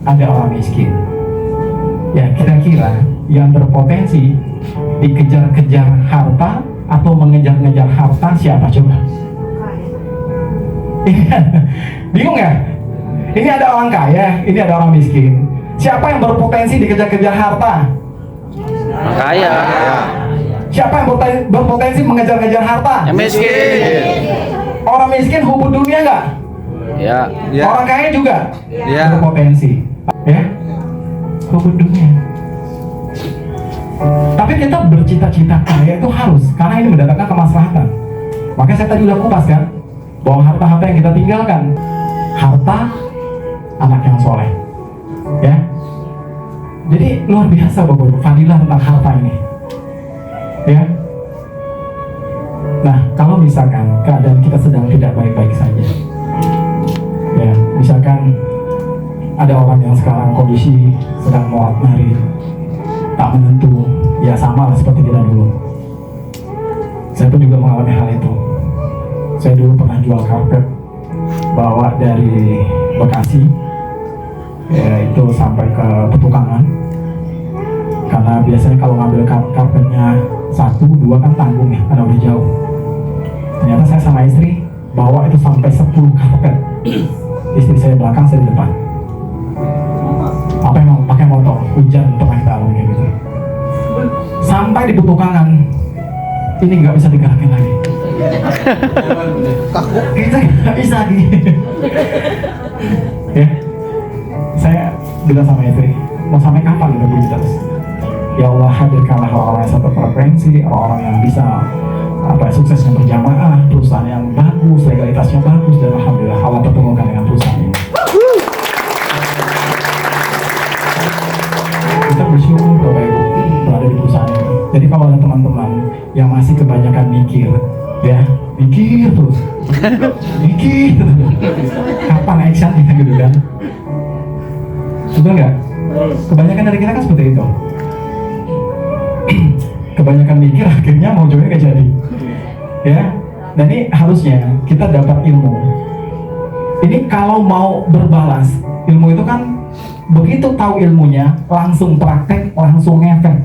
ada orang miskin. Ya, kira-kira yang berpotensi dikejar-kejar harta atau mengejar-ngejar harta siapa coba? Bingung ya? Ini ada orang kaya, ini ada orang miskin. Siapa yang berpotensi dikejar-kejar harta? Kaya. Siapa yang berpotensi mengejar-ngejar harta? Yang miskin. Orang miskin hubung dunia nggak? Ya. Orang kaya juga Ya. berpotensi, ya, hubung dunia. Tapi kita bercita-cita kaya itu harus, karena ini mendatangkan kemaslahatan. Makanya saya tadi udah kupas kan, bahwa harta-harta yang kita tinggalkan, harta anak yang soleh, ya. Jadi luar biasa Bapak Ibu, fadilah tentang harta ini, ya. Nah, kalau misalkan keadaan kita sedang tidak baik-baik saja, ya, misalkan ada orang yang sekarang kondisi sedang muat nari, tak menentu, ya sama lah seperti kita dulu. Saya pun juga mengalami hal itu. Saya dulu pernah jual karpet, bawa dari Bekasi, ya, itu sampai ke Petukangan. Karena biasanya kalau ngambil karpetnya 1-2 kan tanggung ya, karena udah jauh. Ternyata saya sama istri bawa itu sampai 10 karpet. Istri saya belakang, saya di depan. Apa yang mau pakai motor, hujan pernah kita alami kayak gitu. Sampai di Petukangan, ini nggak bisa digerakin lagi. Kaku. Kita nggak bisa lagi. Ya, saya bilang sama istri, mau sampai kapan kita begini terus? Ya Allah, hadirkanlah orang-orang yang satu frekuensi, orang-orang yang bisa sukses yang berjamaah, perusahaan yang bagus, legalitasnya bagus, dan alhamdulillah Allah pertemukan dengan perusahaan ini. Kita bersyukur Bapak Ibu berada di perusahaan ini. Jadi kalau ada teman-teman yang masih kebanyakan mikir, ya mikir terus, kapan actionnya gitu kan? Betul nggak? Kebanyakan dari kita kan seperti itu. Kebanyakan mikir akhirnya mau juga nggak jadi, ya. Dan ini harusnya kita dapat ilmu. Ini kalau mau berbalas ilmu itu kan begitu tahu ilmunya langsung praktek, langsung ngefek.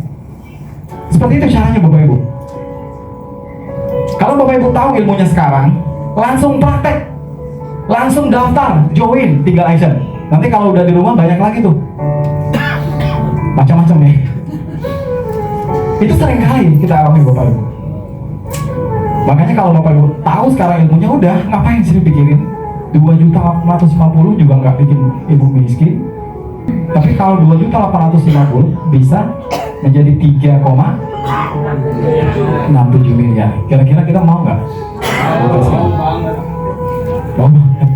Seperti itu caranya Bapak Ibu. Kalau Bapak Ibu tahu ilmunya sekarang, langsung praktek, langsung daftar, join, tinggal action. Nanti kalau udah di rumah banyak lagi tuh, macam-macam ya. Itu sering kali kita alami Bapak Ibu. Makanya kalau Bapak Ibu tahu sekarang ilmunya, udah ngapain sih pikirin 2.850 juga nggak bikin ibu miskin. Tapi kalau 2.850 bisa menjadi 3,67 miliar. Kira-kira kita mau nggak? Mau banget.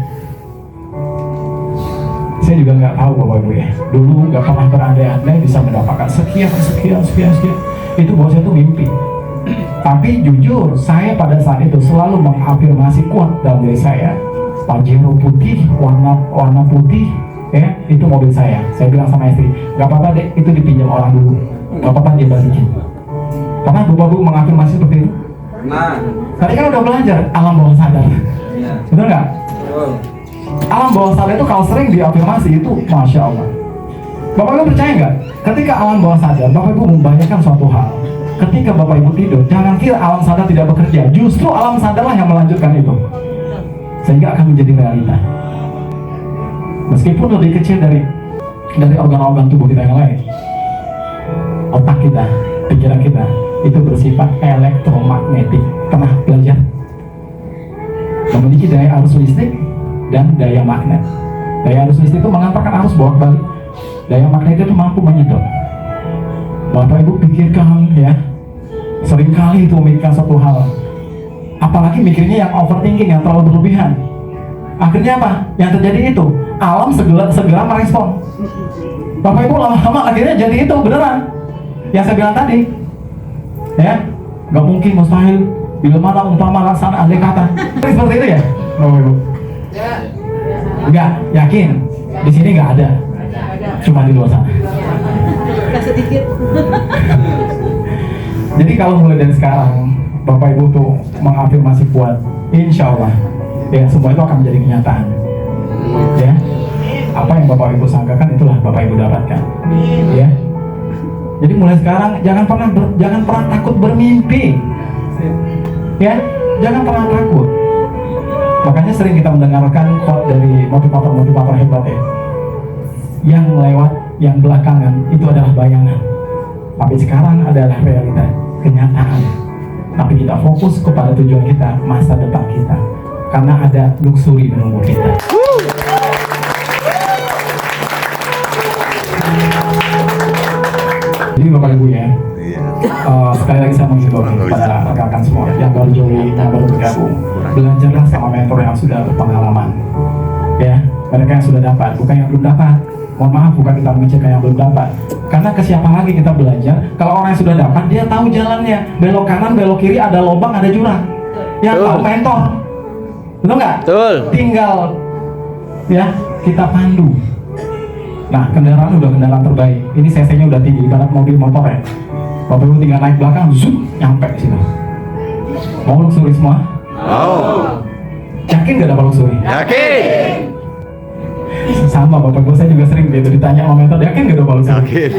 Saya juga nggak tahu Bapak Ibu ya. Dulu nggak pernah berandai-andai bisa mendapatkan sekian. Itu buat saya tuh mimpi. Tapi jujur, saya pada saat itu selalu mengafirmasi kuat dalam diri saya, Pajero putih, warna putih, ya, itu mobil saya. Saya bilang sama istri, nggak apa-apa deh, itu dipinjam orang dulu, nggak apa-apa dia balikin. Pernah Bapak Ibu mengafirmasi seperti itu? Nah. Tadi kan udah belajar alam bawah sadar, betul nggak? Alam bawah sadar itu kalau sering diafirmasi itu, masya Allah. Bapak Ibu percaya nggak? Ketika alam bawah sadar, Bapak Ibu membayangkan suatu hal. Ketika Bapak Ibu tidur, jangan kira alam sadar tidak bekerja. Justru alam sadarlah yang melanjutkan itu, sehingga akan menjadi realita. Meskipun lebih kecil dari organ-organ tubuh kita yang lain, otak kita, pikiran kita itu bersifat elektromagnetik. Pernah belajar? Memiliki daya arus listrik dan daya magnet. Daya arus listrik itu mengantarkan arus bolak-balik. Daya magnet itu mampu menyedot. Bapak Ibu pikirkan ya, seringkali itu memikirkan suatu hal, apalagi mikirnya yang overthinking, yang terlalu berlebihan. Akhirnya apa? Yang terjadi itu, alam segera merespon. Bapak Ibu lama-lama akhirnya jadi itu beneran yang saya bilang tadi, ya, nggak mungkin, mustahil, bila mana umpama laksana andai kata. Seperti itu ya, Bapak Ibu? Enggak, yakin di sini nggak ada, cuma di luar sana. Sedikit. Jadi kalau mulai dari sekarang Bapak Ibu tuh mengafirmasi kuat, insya Allah ya semua itu akan menjadi kenyataan. Ya, apa yang Bapak Ibu sangkakan itulah Bapak Ibu dapatkan. Ya. Jadi mulai sekarang jangan pernah takut bermimpi. Ya, jangan pernah takut. Makanya sering kita mendengarkan quote dari motivator hebat ya. Yang lewat, yang belakangan itu adalah bayangan. Tapi sekarang adalah realita, kenyataan. Tapi kita fokus kepada tujuan kita, masa depan kita. Karena ada luxury menunggu kita. Jadi Bapak Ibu ya, sekali lagi saya menghimbau kepada rekan-rekan semua yang baru join, yang baru bergabung, belajarlah sama mentor yang sudah berpengalaman. Ya, mereka yang sudah dapat, bukan yang belum dapat. Mohon maaf, bukan kita mengecekkan yang belum dapat. Karena ke siapa lagi kita belajar? Kalau orang yang sudah dapat, dia tahu jalannya. Belok kanan, belok kiri, ada lubang, ada jurang. Yang tahu mentor. Betul nggak? Betul. Tinggal ya kita pandu. Nah, kendaraan udah kendaraan terbaik. Ini cc-nya udah tinggi, ibarat mobil motor ya. Bapak Ibu tinggal naik belakang, zoom, nyampe di sini. Mau luxury semua? Mau. Yakin gak dapat luxury? Yakin. Sama Bapak Ibu, saya juga sering gitu ditanya sama mentor, yakin gak dapat luxury? Yakin.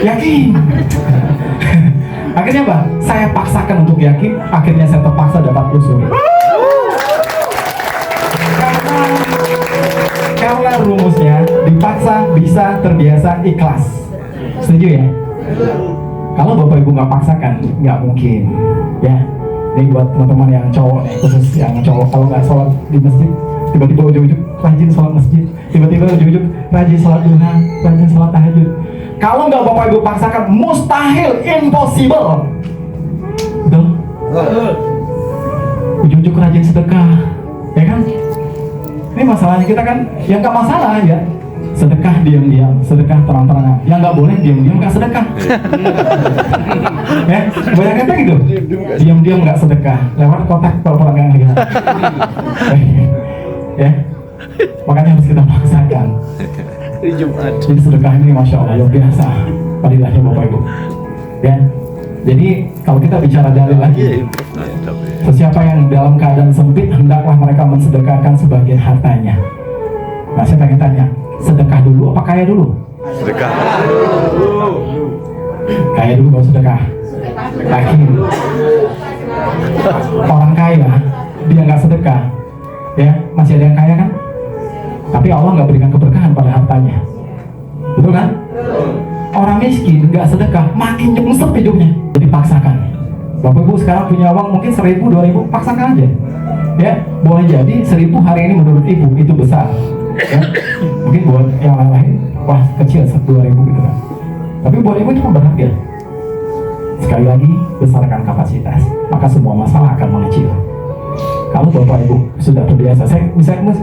Yakin. Akhirnya apa? Saya paksakan untuk yakin, akhirnya saya terpaksa dapat luxury. Karena rumusnya dipaksa bisa terbiasa ikhlas. Setuju ya? Kalau Bapak Ibu nggak paksakan, nggak mungkin. Ya, ini buat teman-teman yang cowok nih, khusus yang cowok, kalau nggak sholat di masjid, tiba-tiba ujuk-ujuk rajin sholat masjid, tiba-tiba ujuk-ujuk rajin sholat duha, rajin sholat tahajud. Kalau nggak Bapak Ibu paksakan, mustahil, impossible. Betul? Ujuk-ujuk rajin sedekah, ya kan? Ini masalahnya kita kan, yang nggak masalah ya, sedekah diam-diam, sedekah terang-terangan. Yang nggak boleh diam-diam nggak sedekah. Ya, banyak kata gitu. Diam-diam nggak sedekah, lewat kotak pura-pura nggak ngelihat. Ya, makanya harus kita paksakan. Jadi sedekah ini masya Allah luar biasa. Padilahnya Bapak Ibu. Ya, jadi kalau kita bicara dalil lagi. Siapa yang dalam keadaan sempit, hendaklah mereka mensedekahkan sebagian hartanya. Nah, saya pengen tanya, sedekah dulu apa kaya dulu? Sedekah. Kaya dulu baru sedekah. Yakin? Orang kaya, dia nggak sedekah, ya masih ada yang kaya kan? Tapi Allah nggak berikan keberkahan pada hartanya, betul kan? Orang miskin nggak sedekah, makin nyungsep hidupnya. Jadi paksakan. Bapak Ibu sekarang punya uang mungkin 1.000, 2.000, paksakan aja. Ya, boleh jadi 1.000 hari ini menurut Ibu itu besar. Ya. Mungkin buat yang lain, wah kecil 2.000 gitu kan. Tapi buat Ibu itu berharga. Sekali lagi, besarkan kapasitas, maka semua masalah akan mengecil. Kalau Bapak Ibu sudah terbiasa, saya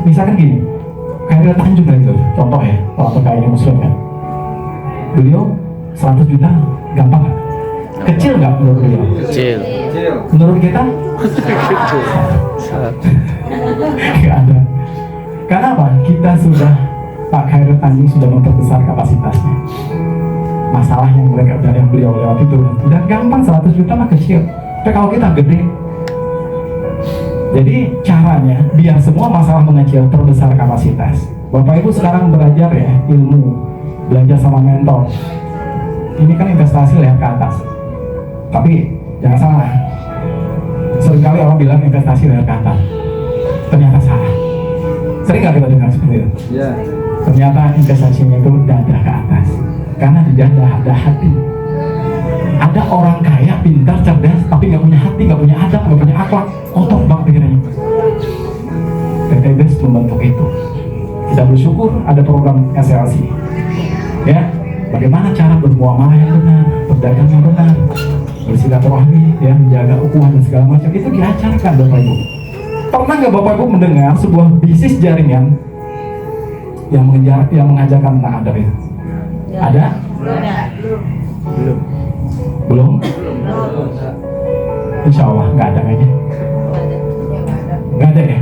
misalkan gini, Khairil Tanjung kan itu, contoh ya, orang terkaya ini Muslim kan. Beliau 100 juta, gampang nggak? Kecil nggak menurut beliau? Kecil. Menurut kita? Nggak ada. Karena apa? Kita sudah, Pak Khairil Tanjung sudah memperbesar kapasitasnya. Masalah yang beliau lewat itu udah gampang, 100 juta mah kecil. Tapi kalau kita gede, jadi caranya biar semua masalah mengecil, perbesar kapasitas. Bapak Ibu sekarang belajar ya ilmu, belajar sama mentor. Ini kan investasi lihat ke atas. Tapi jangan salah. Seringkali orang bilang investasi lihat ke atas. Ternyata salah. Sering nggak kita dengar seperti itu? Ya. Ternyata investasinya itu dada ke atas. Karena di dada ada hati. Ada orang kaya, pintar, cerdas, tapi nggak punya hati, nggak punya adab, nggak punya akhlak, kotor banget pikirannya. PTBS membentuk itu. Kita bersyukur ada program SLC. Ya, bagaimana cara bermuamalah yang benar, berdagang yang benar, bersilaturahmi, ya, menjaga ukhuwah dan segala macam itu diajarkan Bapak Ibu. Pernah nggak Bapak Ibu mendengar sebuah bisnis jaringan yang mengajarkan tentang adab itu? Ada? Belum? Insya Allah nggak ada kayaknya. Nggak ada ya?